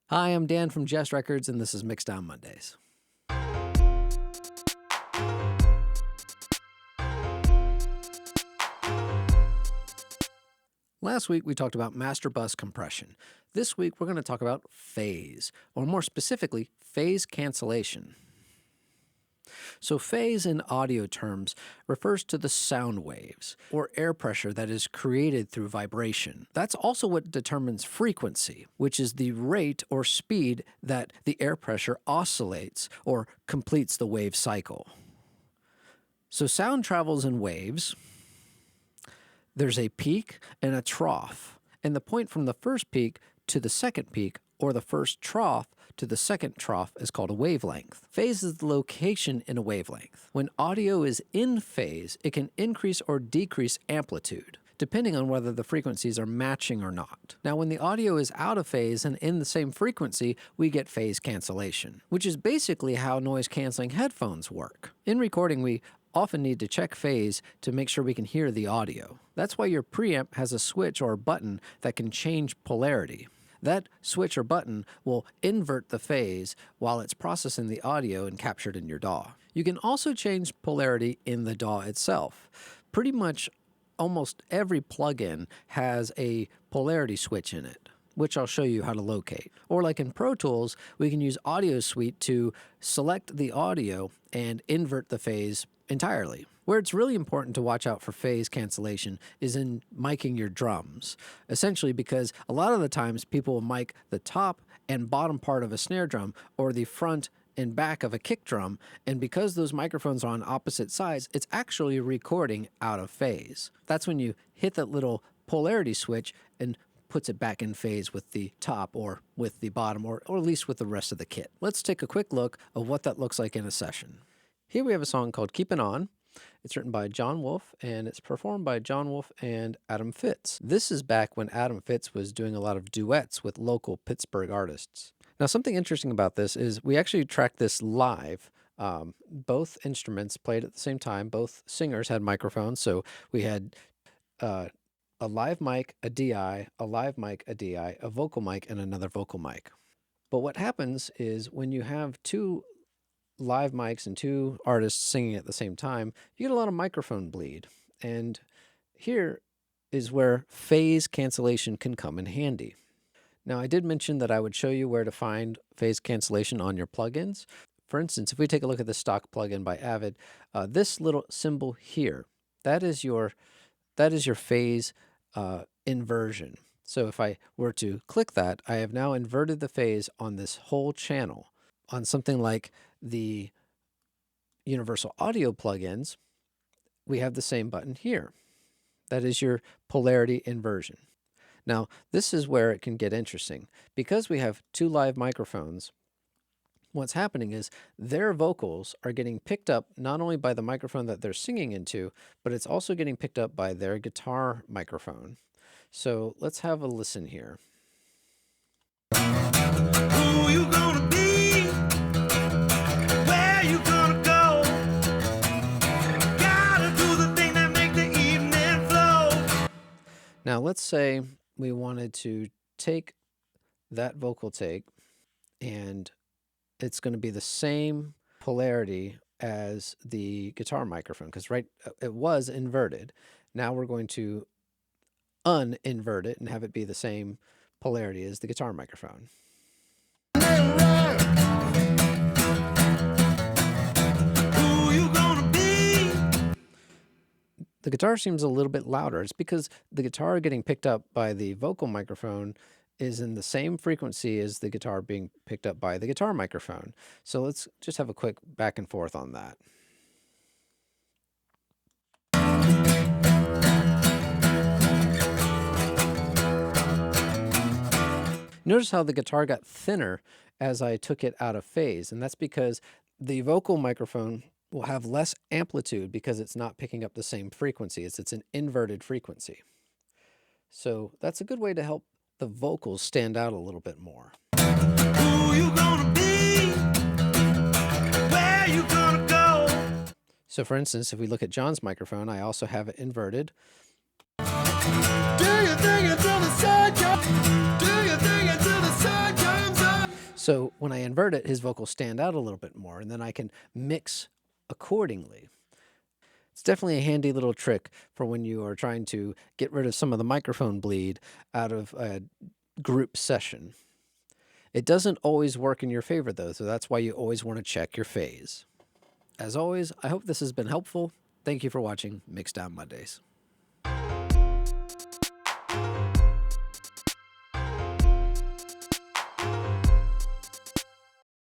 Hi, I'm Dan from Jest Records, and this is Mixdown Mondays. Last week, we talked about master bus compression. This week, we're going to talk about phase, or more specifically, phase cancellation. So phase in audio terms refers to the sound waves, or air pressure that is created through vibration. That's also what determines frequency, which is the rate or speed that the air pressure oscillates or completes the wave cycle. So sound travels in waves. There's a peak and a trough, and the point from the first peak to the second peak, or the first trough to the second trough, is called a wavelength. Phase is the location in a wavelength. When audio is in phase, it can increase or decrease amplitude, depending on whether the frequencies are matching or not. Now, when the audio is out of phase and in the same frequency, we get phase cancellation, which is basically how noise-canceling headphones work. In recording, we often need to check phase to make sure we can hear the audio. That's why your preamp has a switch or a button that can change polarity. That switch or button will invert the phase while it's processing the audio and captured in your DAW. You can also change polarity in the DAW itself. Pretty much almost every plugin has a polarity switch in it, which I'll show you how to locate. Or like in Pro Tools, we can use Audio Suite to select the audio and invert the phase entirely. Where it's really important to watch out for phase cancellation is in miking your drums, essentially because a lot of the times people will mic the top and bottom part of a snare drum or the front and back of a kick drum, and because those microphones are on opposite sides, it's actually recording out of phase. That's when you hit that little polarity switch and puts it back in phase with the top or with the bottom or at least with the rest of the kit. Let's take a quick look of what that looks like in a session. Here we have a song called Keep It On. It's written by Jon Wolff, and it's performed by Jon Wolff and Adam Fitz. This is back when Adam Fitz was doing a lot of duets with local Pittsburgh artists. Now, something interesting about this is we actually tracked this live. Both instruments played at the same time. Both singers had microphones, so we had a live mic, a DI, a live mic, a DI, a vocal mic, and another vocal mic. But what happens is when you have two live mics and two artists singing at the same time, you get a lot of microphone bleed. And here is where phase cancellation can come in handy. Now, I did mention that I would show you where to find phase cancellation on your plugins. For instance, if we take a look at the stock plugin by Avid, this little symbol here, that is your phase inversion. So if I were to click that, I have now inverted the phase on this whole channel. On something like the Universal Audio plugins, we have the same button here. That is your polarity inversion. Now, this is where it can get interesting. Because we have two live microphones, what's happening is their vocals are getting picked up not only by the microphone that they're singing into, but it's also getting picked up by their guitar microphone. So let's have a listen here. Who you gonna be? Where you gonna go? Gotta do the thing that make the evening flow. Now let's say we wanted to take that vocal take and it's going to be the same polarity as the guitar microphone, because it was inverted. Now we're going to uninvert it and have it be the same polarity as the guitar microphone. Who you gonna be? The guitar seems a little bit louder. It's because the guitar getting picked up by the vocal microphone is in the same frequency as the guitar being picked up by the guitar microphone. So let's just have a quick back and forth on that. Notice how the guitar got thinner as I took it out of phase, and that's because the vocal microphone will have less amplitude because it's not picking up the same frequency. It's an inverted frequency. So that's a good way to help the vocals stand out a little bit more. Who you gonna be? Where you gonna go? So for instance, if we look at Jon's microphone, I also have it inverted. Do you think until the sun comes? Do you think until the sun comes up? So when I invert it, his vocals stand out a little bit more, and then I can mix accordingly. It's definitely a handy little trick for when you are trying to get rid of some of the microphone bleed out of a group session. It doesn't always work in your favor, though, so that's why you always want to check your phase. As always, I hope this has been helpful. Thank you for watching Mixdown Mondays.